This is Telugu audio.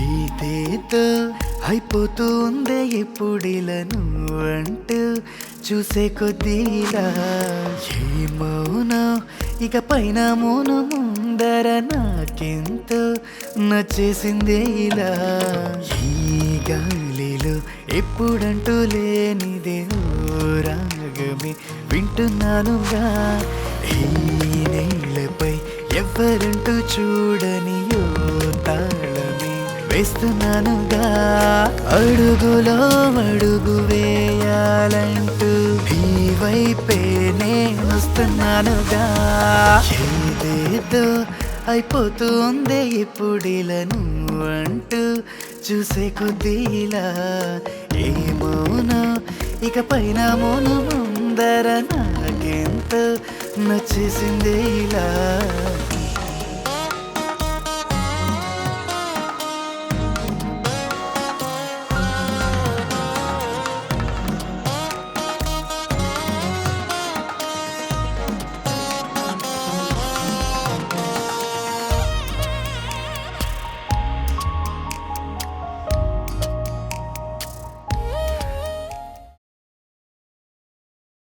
ఏదేదో అయిపోతూ ఉందే ఇప్పుడిలా నువ్వంటూ చూసే కొద్దీలా ఏ మౌనం ఇక పైన మౌన ముందర నాకెంతో నచ్చేసిందే ఇలా ఈ గాలిలో ఎప్పుడంటూ లేనిదే ఓ రాగమే వింటున్నానుగా ఈ నేలపై ఎవరంటూ చూడని ఓ తాళమే వేస్తున్నానుగా అడుగులో అడుగు వేయాలంటూ ఈ వైపే నేను వస్తున్నానుగా ఏదేదో అయిపోతూ ఉందే ఇప్పుడిలా నువ్వంటూ చూసే కొద్దీలా ఏ మౌనం ఇక పైన మౌనం ముందర నాకెంతో నచ్చేసిందే ఇలా